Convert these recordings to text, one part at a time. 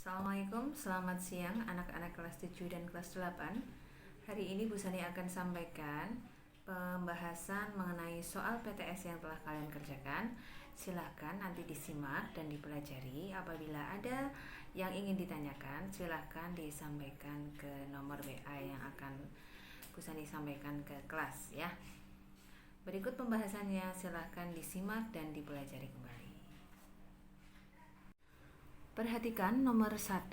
Assalamualaikum, selamat siang anak-anak kelas 7 dan kelas 8. Hari ini Bu Sani akan sampaikan pembahasan mengenai soal PTS yang telah kalian kerjakan. Silahkan nanti disimak dan dipelajari. Apabila ada yang ingin ditanyakan, silahkan disampaikan ke nomor WA yang akan Bu Sani sampaikan ke kelas ya. Berikut pembahasannya, silahkan disimak dan dipelajari kembali. Perhatikan nomor 1,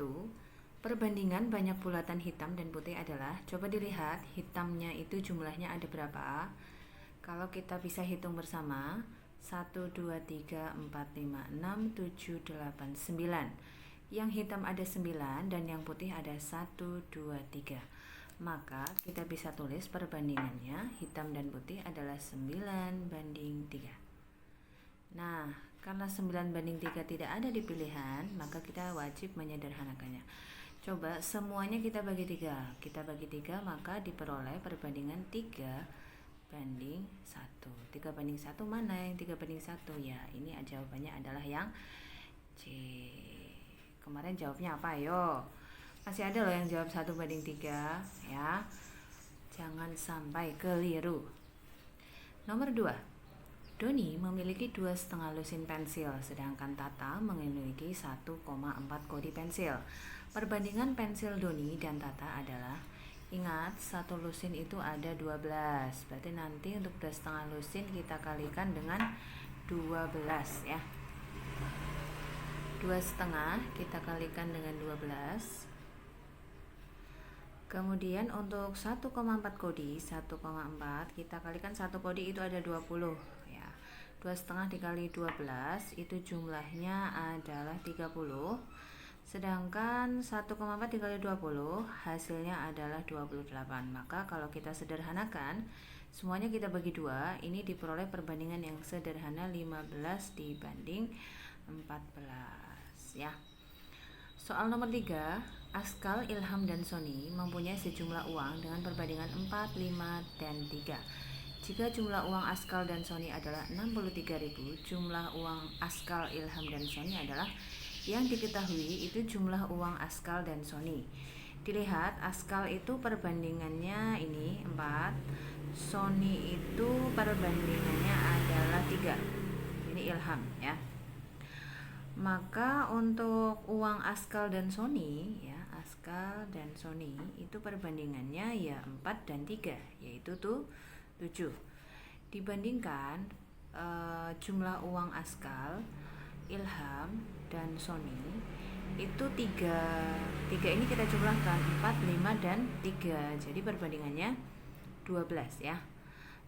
perbandingan banyak bulatan hitam dan putih adalah, coba dilihat hitamnya itu jumlahnya ada berapa. Kalau kita bisa hitung bersama, 1, 2, 3, 4, 5, 6, 7, 8, 9. Yang hitam ada 9 dan yang putih ada 1, 2, 3. Maka kita bisa tulis perbandingannya hitam dan putih adalah 9:3. Nah, karena 9:3 tidak ada di pilihan, maka kita wajib menyederhanakannya. Coba semuanya kita bagi 3. Kita bagi 3, maka diperoleh perbandingan 3:1. 3:1 mana yang 3:1? Ya, ini jawabannya adalah yang C. Kemarin jawabnya apa? Ayo. Masih ada loh yang jawab 1:3 ya. Jangan sampai keliru. Nomor 2. Doni memiliki 2,5 lusin pensil, sedangkan Tata memiliki 1,4 kodi pensil. Perbandingan pensil Doni dan Tata adalah, ingat satu lusin itu ada 12, berarti nanti untuk 2,5 lusin kita kalikan dengan 12 ya. 2,5 kita kalikan dengan 12. Kemudian untuk 1,4 kodi, 1,4 kita kalikan 1 kodi itu ada 20 ya. 2,5 dikali 12 itu jumlahnya adalah 30. Sedangkan 1,4 dikali 20 hasilnya adalah 28. Maka kalau kita sederhanakan, semuanya kita bagi 2, ini diperoleh perbandingan yang sederhana 15:14 ya. Soal nomor 3, Askal, Ilham, dan Sony mempunyai sejumlah uang dengan perbandingan 4, 5, dan 3. Jika jumlah uang Askal dan Sony adalah 63.000, jumlah uang Askal, Ilham, dan Sony adalah, yang diketahui itu jumlah uang Askal dan Sony. Dilihat, Askal itu perbandingannya ini 4, Sony itu perbandingannya adalah 3. Ini Ilham ya. Maka untuk uang Askal dan Sony ya, Askal dan Sony itu perbandingannya ya 4 dan 3, yaitu 7. Dibandingkan jumlah uang Askal, Ilham, dan Sony itu 3 ini kita jumlahkan 4, 5, dan 3. Jadi perbandingannya 12 ya.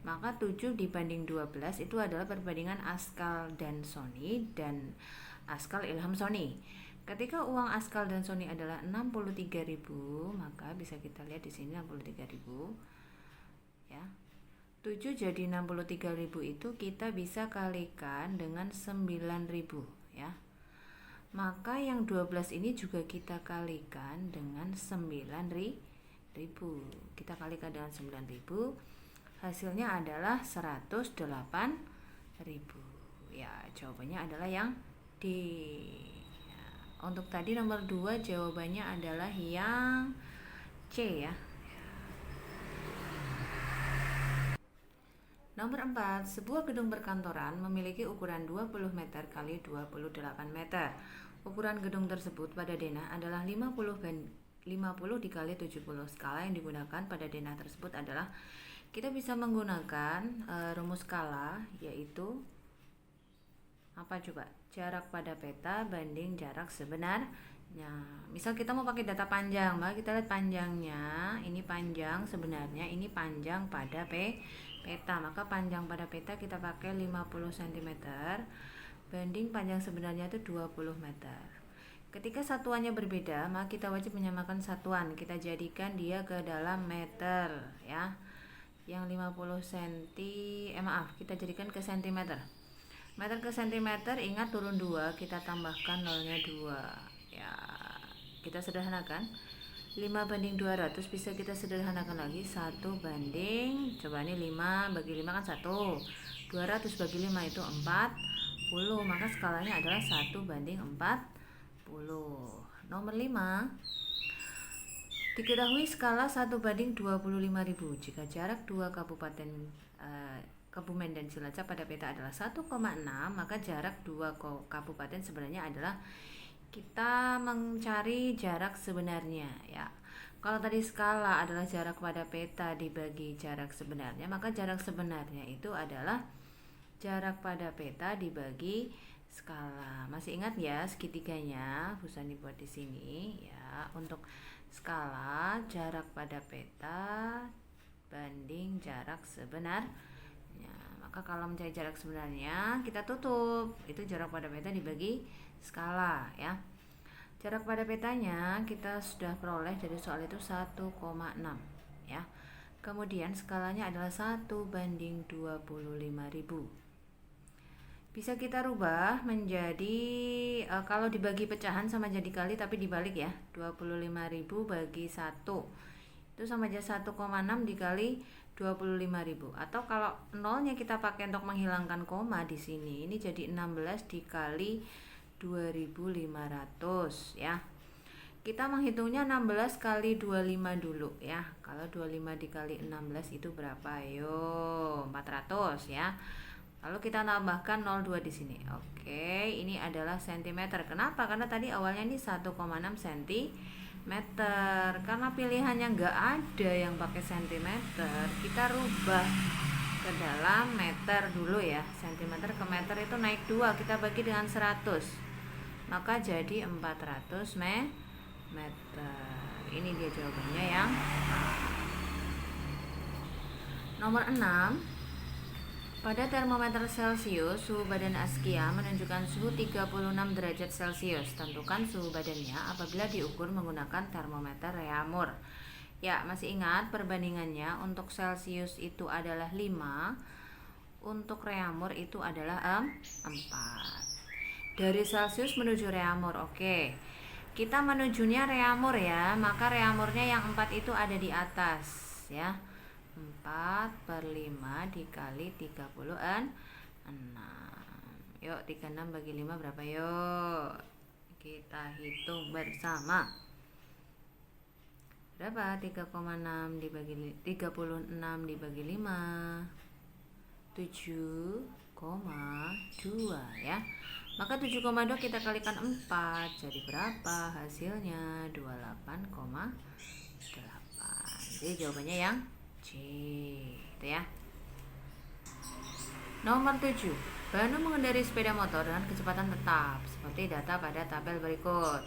Maka 7 dibanding 12 itu adalah perbandingan Askal dan Sony dan Askal, Ilham, Sony. Ketika uang Askal dan Sony adalah 63.000, maka bisa kita lihat di sini 63.000 ya. 7 jadi 63.000 itu kita bisa kalikan dengan 9.000 ya. Maka yang 12 ini juga kita kalikan dengan 9.000. Kita kalikan dengan 9.000, hasilnya adalah 108.000. Ya, jawabannya adalah yang D. Untuk tadi nomor 2 jawabannya adalah yang C ya. Nomor 4, sebuah gedung perkantoran memiliki ukuran 20 meter kali 28 meter. Ukuran gedung tersebut pada denah adalah 50 dikali 70. Skala yang digunakan pada denah tersebut adalah, kita bisa menggunakan rumus skala, yaitu apa coba? Jarak pada peta banding jarak sebenarnya. Misal kita mau pakai data panjang, maka kita lihat panjangnya, ini panjang sebenarnya, ini panjang pada peta. Maka panjang pada peta kita pakai 50 cm banding panjang sebenarnya itu 20 meter. Ketika satuannya berbeda, maka kita wajib menyamakan satuan. Kita jadikan dia ke dalam meter ya. Yang 50 cm, kita jadikan ke cm. Meter ke centimeter, ingat turun 2, kita tambahkan nolnya 2 ya. Kita sederhanakan, 5/200 bisa kita sederhanakan lagi 1 banding, coba ini 5 bagi 5 kan 1, 200 bagi 5 itu 40, maka skalanya adalah 1:40. Nomor 5, diketahui skala 1:25.000 jika jarak dua kabupaten Kebumen dan Cilacap pada peta adalah 1,6, maka jarak dua kabupaten sebenarnya adalah, kita mencari jarak sebenarnya ya. Kalau tadi skala adalah jarak pada peta dibagi jarak sebenarnya, maka jarak sebenarnya itu adalah jarak pada peta dibagi skala. Masih ingat ya segitiganya Bu Sani buat di sini ya. Untuk skala jarak pada peta banding jarak sebenarnya. Maka kalau mencari jarak sebenarnya kita tutup, itu jarak pada peta dibagi skala ya. Jarak pada petanya kita sudah peroleh dari soal itu 1,6 ya. Kemudian skalanya adalah 1:25.000. Bisa kita rubah menjadi kalau dibagi pecahan sama jadi kali tapi dibalik ya. 25.000 bagi 1 itu sama aja 1,6 dikali 25.000. Atau kalau nolnya kita pakai untuk menghilangkan koma di sini, ini jadi 16 dikali 2.500 ya. Kita menghitungnya 16 kali 25 dulu ya. Kalau 25 dikali 16 itu berapa? Ayo, 400 ya. Lalu kita tambahkan 02 di sini. Oke, ini adalah sentimeter. Kenapa? Karena tadi awalnya ini 1,6 cm. Karena pilihannya nggak ada yang pakai sentimeter, kita rubah ke dalam meter dulu ya. Sentimeter ke meter itu naik 2, kita bagi dengan 100, maka jadi 400 meter. Ini dia jawabannya yang nomor 6. Pada termometer Celcius, suhu badan Askia menunjukkan suhu 36 derajat Celcius. Tentukan suhu badannya apabila diukur menggunakan termometer Reaumur. Ya, masih ingat perbandingannya, untuk Celcius itu adalah 5, untuk Reaumur itu adalah 4. Dari Celcius menuju Reaumur, oke. Kita menujunya Reaumur ya, maka Reaumurnya yang 4 itu ada di atas ya. 4/5 dikali 36. Yuk, 36 bagi 5 berapa? Yuk kita hitung bersama. Berapa? 3,6 dibagi 36 dibagi 5, 7,2 ya. Maka 7,2 kita kalikan 4, jadi berapa hasilnya? 28,8. Jadi jawabannya yang C, itu ya. Nomor 7. Banu mengendarai sepeda motor dengan kecepatan tetap seperti data pada tabel berikut.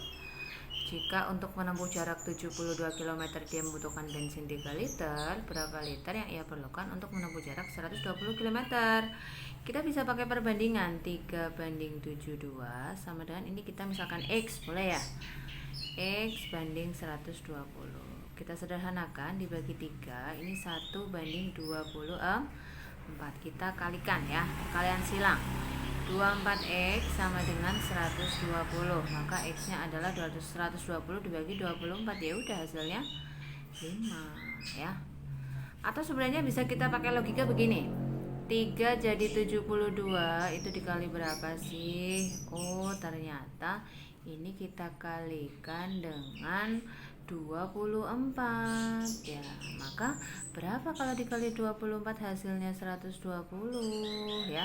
Jika untuk menempuh jarak 72 km dia membutuhkan bensin 3 liter, berapa liter yang ia perlukan untuk menempuh jarak 120 km? Kita bisa pakai perbandingan 3/72 sama dengan ini, kita misalkan X, boleh ya? X banding 120. Kita sederhanakan, dibagi 3, ini 1/24. Kita kalikan ya, kalian silang. 24X sama dengan 120, maka X nya adalah 120 dibagi 24, ya udah hasilnya 5 ya. Atau sebenarnya bisa kita pakai logika begini, 3 jadi 72 itu dikali berapa sih? Oh, ternyata ini kita kalikan dengan 24 ya. Maka berapa kalau dikali 24 hasilnya 120 ya.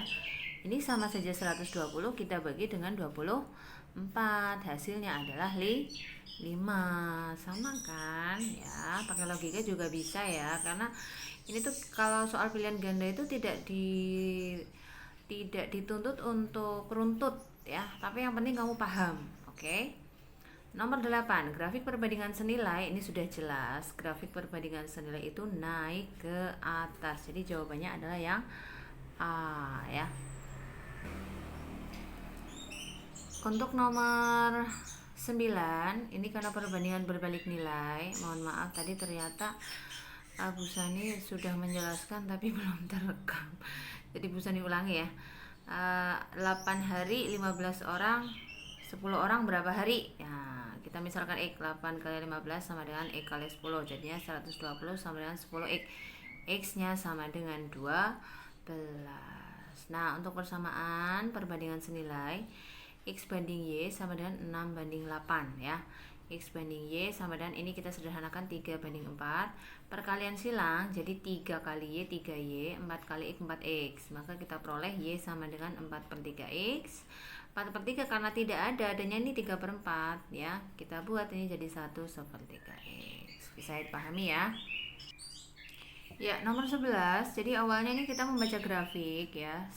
Ini sama saja 120 kita bagi dengan 24, hasilnya adalah 5. Sama kan ya, pakai logika juga bisa ya. Karena ini tuh kalau soal pilihan ganda itu tidak dituntut untuk runtut ya, tapi yang penting kamu paham. Oke. Nomor 8, grafik perbandingan senilai. Ini sudah jelas, grafik perbandingan senilai itu naik ke atas. Jadi jawabannya adalah yang A ya. Untuk nomor 9, ini karena perbandingan berbalik nilai. Mohon maaf tadi ternyata Bu Sani sudah menjelaskan tapi belum terekam. Jadi Bu Sani ulangi ya. 8 hari 15 orang, 10 orang berapa hari? Ya, kita misalkan X, 8 kali 15 sama dengan X kali 10, jadinya 120 sama dengan 10X. X nya sama dengan 12. Nah, untuk persamaan perbandingan senilai, X banding Y sama dengan 6/8 ya. X banding Y sama dengan ini kita sederhanakan 3 banding 4. Perkalian silang jadi 3 kali Y 3Y, 4 kali X 4X. Maka kita peroleh Y sama dengan 4/3X. 4/3 karena tidak ada, adanya ini 3/4 ya. Kita buat ini jadi 1/3X. Bisa dipahami ya? Ya, nomor 11. Jadi awalnya ini kita membaca grafik ya.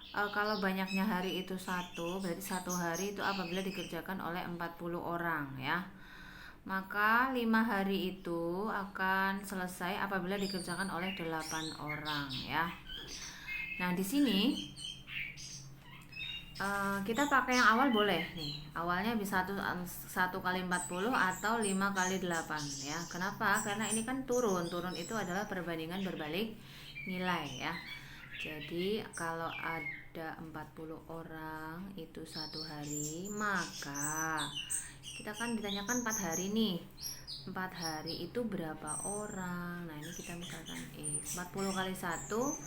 Kalau banyaknya hari itu 1, berarti 1 hari itu apabila dikerjakan oleh 40 orang ya. Maka 5 hari itu akan selesai apabila dikerjakan oleh 8 orang ya. Nah, di sini kita pakai yang awal boleh nih. Awalnya bisa 1 kali 40 atau 5 kali 8 ya. Kenapa? Karena ini kan turun. Turun itu adalah perbandingan berbalik nilai ya. Jadi kalau ada 40 orang itu 1 hari, maka kita kan ditanyakan 4 hari nih. 4 hari itu berapa orang? Nah, ini kita misalkan X 40 kali 1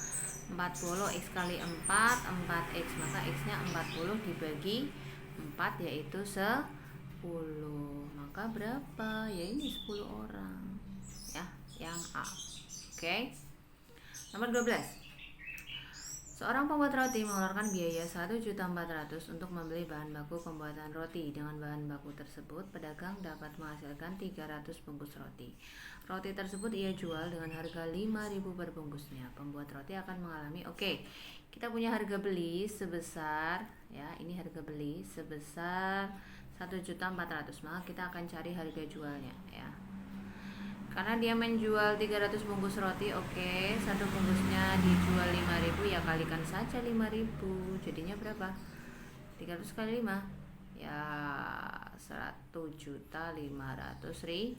40, X kali 4 4X, maka X nya 40 dibagi 4 yaitu 10. Maka berapa? Ya ini 10 orang ya, yang A. Oke. Nomor 12. Seorang pembuat roti mengeluarkan biaya 1.400.000 untuk membeli bahan baku pembuatan roti. Dengan bahan baku tersebut, pedagang dapat menghasilkan 300 bungkus roti. Roti tersebut ia jual dengan harga 5.000 per bungkusnya. Pembuat roti akan mengalami, kita punya harga beli sebesar, ya ini harga beli sebesar 1.400.000. Maka kita akan cari harga jualnya ya. Karena dia menjual 300 bungkus roti, satu bungkusnya dijual 5.000, ya kalikan saja 5.000. Jadinya berapa? 300 kali 5 ya 1.500.000.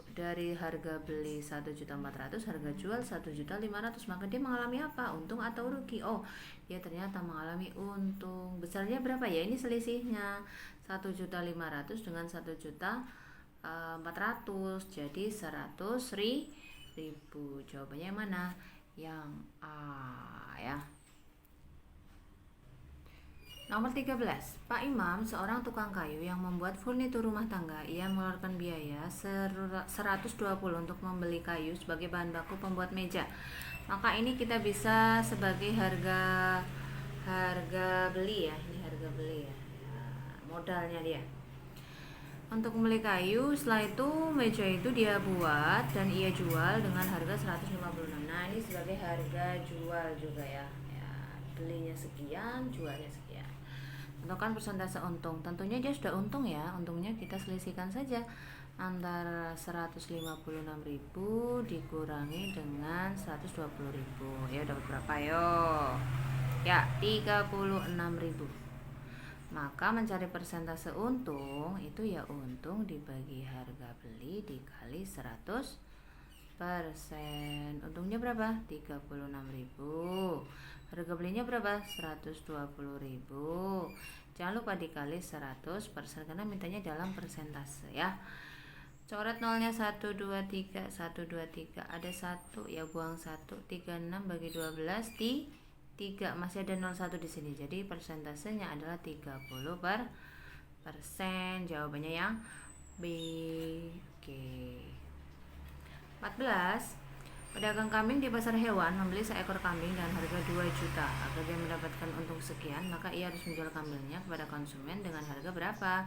Dari harga beli 1.400.000, harga jual 1.500.000, maka dia mengalami apa? Untung atau rugi? Dia ternyata mengalami untung. Besarnya berapa ya? Ini selisihnya 1.500.000 dengan 1.400.000, jadi 100.000. Jawabannya yang mana? Yang A ya. Nomor 13. Pak Imam, seorang tukang kayu yang membuat furnitur rumah tangga. Ia mengeluarkan biaya 120 untuk membeli kayu sebagai bahan baku pembuat meja. Maka ini kita bisa sebagai harga beli ya. Ini harga beli ya. Modalnya dia. Untuk membeli kayu, setelah itu meja itu dia buat dan ia jual dengan harga 156. Nah, ini sebagai harga jual juga ya. Belinya sekian, jualnya sekian. Tentukan persentase untung. Tentunya dia sudah untung ya. Untungnya kita selisihkan saja antara 156.000 dikurangi dengan 120.000. Ya dapat berapa yo? Ya 36.000. Maka mencari persentase untung itu ya untung dibagi harga beli dikali 100%. Untungnya berapa? 36.000. Harga belinya berapa? 120.000. Jangan lupa dikali 100% karena mintanya dalam persentase ya. Coret nolnya 1 2 3 1 2 3. Ada 1 ya, buang 1. 36 bagi 12 di 3, masih ada 01 di sini. Jadi persentasenya adalah 30%. Jawabannya yang B. 14. Pedagang kambing di pasar hewan membeli seekor kambing dengan harga 2 juta. Agar dia mendapatkan untung sekian, maka ia harus menjual kambingnya kepada konsumen dengan harga berapa?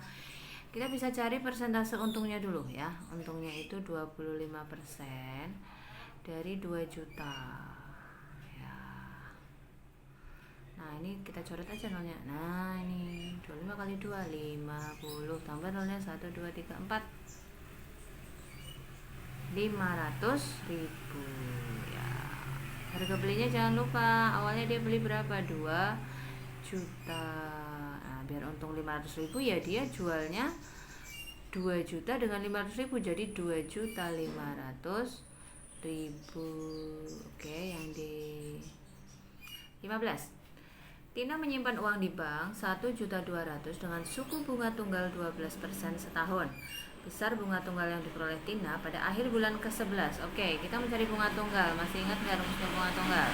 Kita bisa cari persentase untungnya dulu ya. Untungnya itu 25% dari 2 juta. Nah, ini kita coret aja nolnya. Nah, ini 25 kali 2 50, tambah nolnya 1 2 3 4 500.000 ya. Harga belinya jangan lupa awalnya dia beli berapa? 2 juta. Nah, biar untung 500.000 ya dia jualnya 2 juta dengan 500.000, jadi 2.500.000. Yang di 15. Tina menyimpan uang di bank 1.200.000 dengan suku bunga tunggal 12% setahun. Besar bunga tunggal yang diperoleh Tina pada akhir bulan ke-11. Oke, kita mencari bunga tunggal. Masih ingat nggak rumusnya bunga tunggal?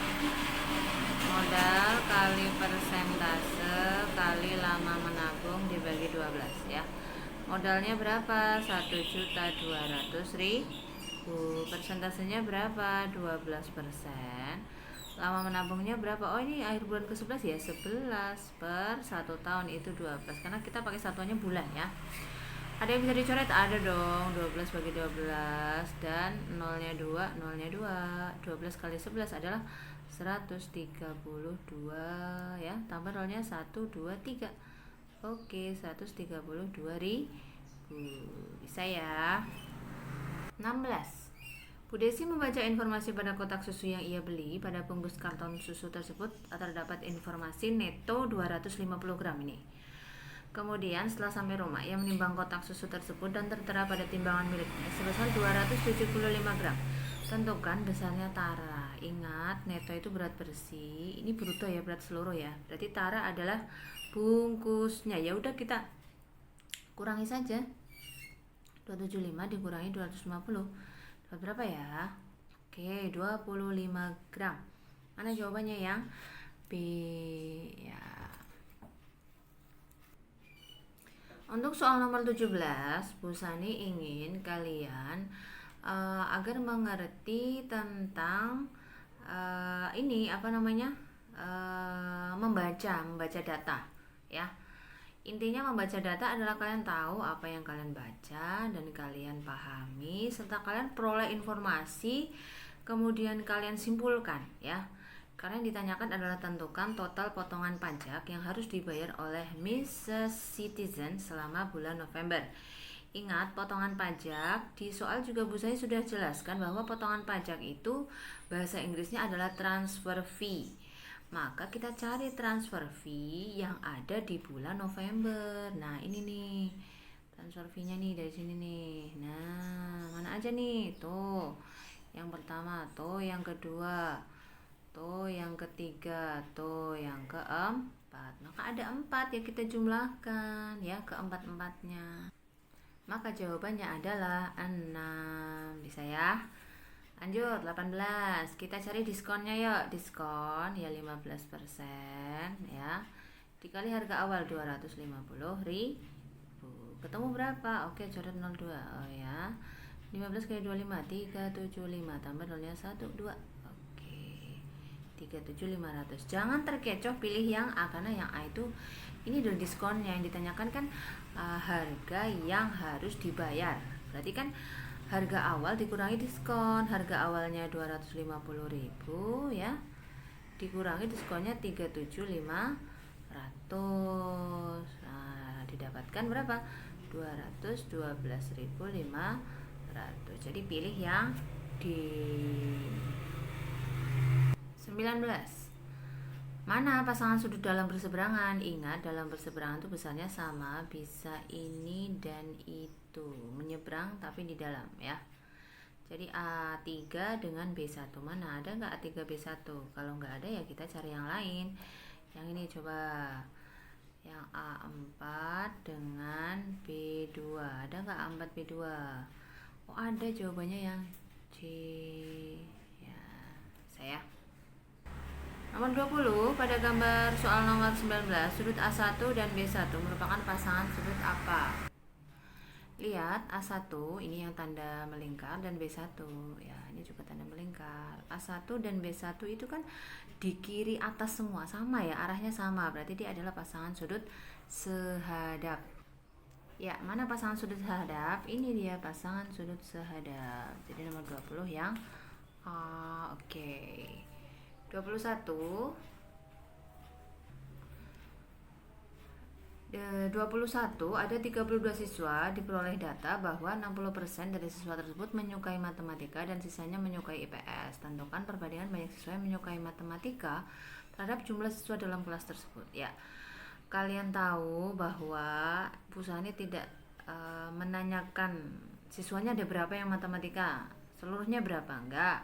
Modal kali persentase kali lama menabung dibagi 12 ya. Modalnya berapa? 1.200.000. Persentasenya berapa? 12%. Lama menabungnya berapa? Oh, ini akhir bulan ke-11 ya, 11 per 1 tahun itu 12. Karena kita pakai satuannya bulan ya. Ada yang bisa dicoret? Ada dong. 12 bagi 12 dan nolnya 2, nolnya 2. 12 kali 11 adalah 132 ya. Tambah nolnya 1, 2, 3. Oke, 132.000. Bisa ya. 16. Bu Desi membaca informasi pada kotak susu yang ia beli. Pada bungkus karton susu tersebut terdapat informasi neto 250 gram ini. Kemudian setelah sampai rumah, ia menimbang kotak susu tersebut dan tertera pada timbangan miliknya sebesar 275 gram. Tentukan besarnya tara. Ingat, neto itu berat bersih. Ini bruto ya, berat seluruh ya. Berarti tara adalah bungkusnya. Ya udah kita kurangi saja. 275 dikurangi 250. Dapat berapa ya? Oke, 25 gram. Mana jawabannya yang B ya. Untuk soal nomor 17, Bu Sani ingin kalian agar mengerti tentang ini apa namanya? Membaca data ya. Intinya membaca data adalah kalian tahu apa yang kalian baca dan kalian pahami serta kalian peroleh informasi kemudian kalian simpulkan ya. Karena yang ditanyakan adalah tentukan total potongan pajak yang harus dibayar oleh Mrs. Citizen selama bulan November. Ingat, potongan pajak di soal juga Bu saya sudah jelaskan bahwa potongan pajak itu bahasa Inggrisnya adalah transfer fee. Maka kita cari transfer fee yang ada di bulan November. Nah, ini nih transfer fee-nya nih dari sini nih. Nah, mana aja nih? Tuh, yang pertama, tuh yang kedua, tuh yang ketiga, tuh yang keempat. Maka ada 4 ya, kita jumlahkan ya keempat-empatnya. Maka jawabannya adalah 6. Bisa ya? Lanjut, 18. Kita cari diskonnya yuk. Diskon ya 15% ya. Dikali harga awal 250.000. Ketemu berapa? Oke, coret 02. Oh ya. 15 kali 25 375 tambah nolnya 1 2. Oke. 37.500. Jangan terkecoh pilih yang A karena yang A itu ini adalah diskonnya. Yang ditanyakan kan harga yang harus dibayar. Berarti kan harga awal dikurangi diskon. Harga awalnya 250.000 ya. Dikurangi diskonnya 37.500. Nah, didapatkan berapa? 212.500. Jadi pilih yang di 19. Mana pasangan sudut dalam berseberangan? Ingat, dalam berseberangan itu besarnya sama, bisa ini dan itu. Menyeberang tapi di dalam ya. Jadi A3 dengan B1. Mana ada nggak A3 B1? Kalau nggak ada ya kita cari yang lain. Yang ini coba. Yang A4 dengan B2. Ada nggak A4 B2? Oh, ada, jawabannya yang C. Ya, saya. Nomor 20, pada gambar soal nomor 19, sudut A1 dan B1 merupakan pasangan sudut apa? Lihat, A1 ini yang tanda melingkar dan B1 ya, ini juga tanda melingkar. A1 dan B1 itu kan di kiri atas semua, sama ya, arahnya sama, berarti dia adalah pasangan sudut sehadap. Ya, mana pasangan sudut sehadap? Ini dia pasangan sudut sehadap. Jadi nomor 20 yang oke. 21 ada 32 siswa diperoleh data bahwa 60% dari siswa tersebut menyukai matematika dan sisanya menyukai IPS. Tentukan perbandingan banyak siswa yang menyukai matematika terhadap jumlah siswa dalam kelas tersebut. Ya, kalian tahu bahwa Bu Sani tidak menanyakan siswanya ada berapa yang matematika, seluruhnya berapa, enggak.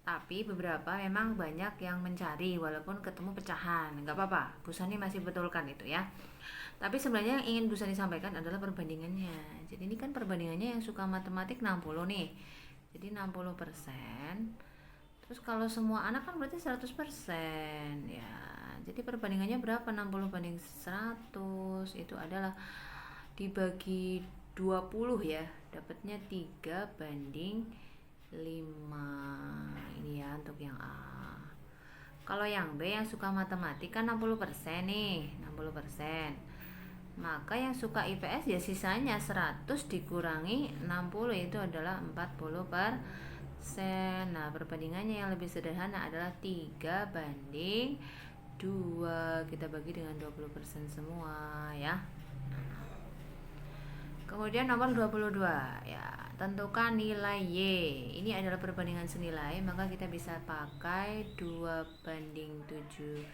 Tapi beberapa memang banyak yang mencari walaupun ketemu pecahan. Nggak apa-apa, Bu Sani masih betulkan itu ya. Tapi sebenarnya yang ingin Bu Sani sampaikan adalah perbandingannya. Jadi ini kan perbandingannya yang suka matematik 60 nih. Jadi 60%. Terus kalau semua anak kan berarti 100% ya. Jadi perbandingannya berapa? 60 banding 100 itu adalah dibagi 20 ya. Dapatnya 3 banding 5. Ini ya untuk yang A. Kalau yang B yang suka matematika kan 60% nih, 60%. Maka yang suka IPS ya sisanya 100 dikurangi 60 itu adalah 40%. Nah, perbandingannya yang lebih sederhana adalah 3 banding 2. Kita bagi dengan 20% semua ya. Kemudian nomor 22 ya, tentukan nilai Y. Ini adalah perbandingan senilai, maka kita bisa pakai 2 banding 7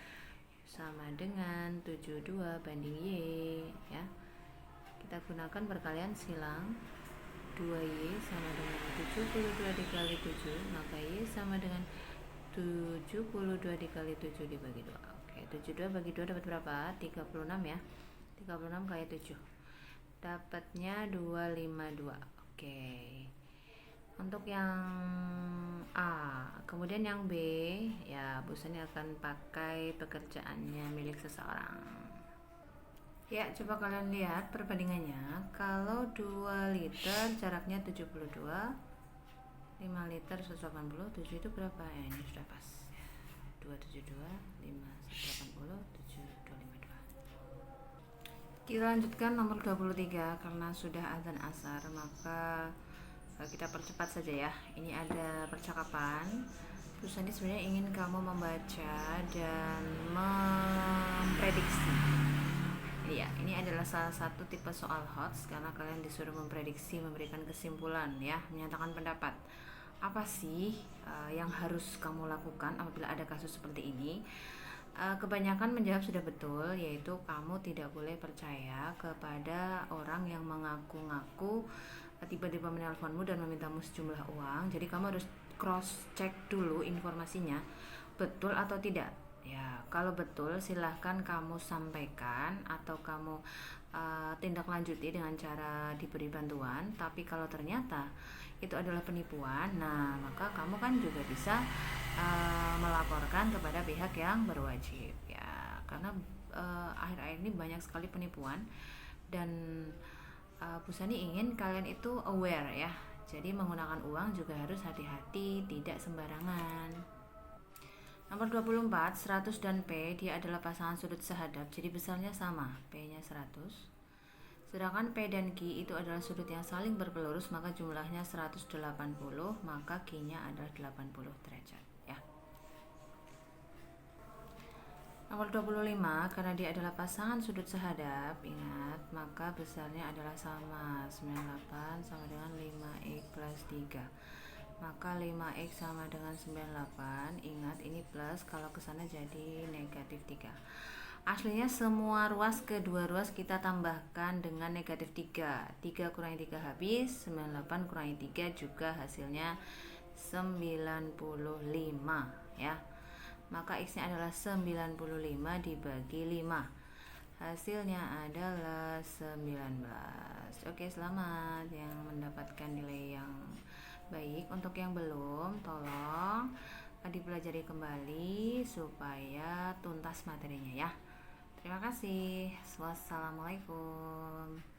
sama dengan 72 banding Y ya. Kita gunakan perkalian silang. 2Y sama dengan 72 dikali 7, maka Y sama dengan 72 dikali 7 dibagi 2. Oke, 72 bagi 2 dapat berapa? 36 ya. 36 kali 7. Dapatnya 252. Oke. Untuk yang A, kemudian yang B ya Bu Sani akan pakai pekerjaannya milik seseorang. Ya, coba kalian lihat perbandingannya. Kalau 2 liter jaraknya 72, 5 liter 180, 7 itu berapa ya? Ini sudah pas. 272, 5, 180, 7, 252. Kita lanjutkan nomor 23 karena sudah azan asar, maka kita percepat saja ya. Ini ada percakapan. Bu Sani sebenarnya ingin kamu membaca dan memprediksi. Iya, ini adalah salah satu tipe soal HOTS karena kalian disuruh memprediksi, memberikan kesimpulan ya, menyatakan pendapat. Apa sih yang harus kamu lakukan apabila ada kasus seperti ini? Kebanyakan menjawab sudah betul, yaitu kamu tidak boleh percaya kepada orang yang mengaku-ngaku tiba-tiba menelponmu dan memintamu sejumlah uang. Jadi kamu harus cross check dulu informasinya betul atau tidak. Ya, kalau betul silahkan kamu sampaikan atau kamu tindak lanjuti dengan cara diberi bantuan. Tapi kalau ternyata itu adalah penipuan, nah maka kamu kan juga bisa melaporkan kepada pihak yang berwajib ya, karena akhir-akhir ini banyak sekali penipuan dan Bu Sani ingin kalian itu aware ya. Jadi menggunakan uang juga harus hati-hati, tidak sembarangan. Nomor 24, 100 dan P dia adalah pasangan sudut sehadap, jadi besarnya sama, P-nya 100. Sedangkan P dan Q itu adalah sudut yang saling berpelurus, maka jumlahnya 180, maka Q-nya adalah 80 derajat ya. Nomor 25, karena dia adalah pasangan sudut sehadap, ingat, maka besarnya adalah sama, 98 sama dengan 5x plus 3. Maka 5x sama dengan 98, ingat ini plus, kalau kesana jadi negatif 3. Aslinya semua ruas ke dua ruas kita tambahkan dengan negatif 3. 3 kurangi 3 habis, 98 kurangi 3 juga hasilnya 95 ya. Maka X nya adalah 95 dibagi 5, hasilnya adalah 19. Oke, selamat yang mendapatkan nilai yang baik. Untuk yang belum, tolong dipelajari kembali supaya tuntas materinya ya. Terima kasih. Wassalamualaikum.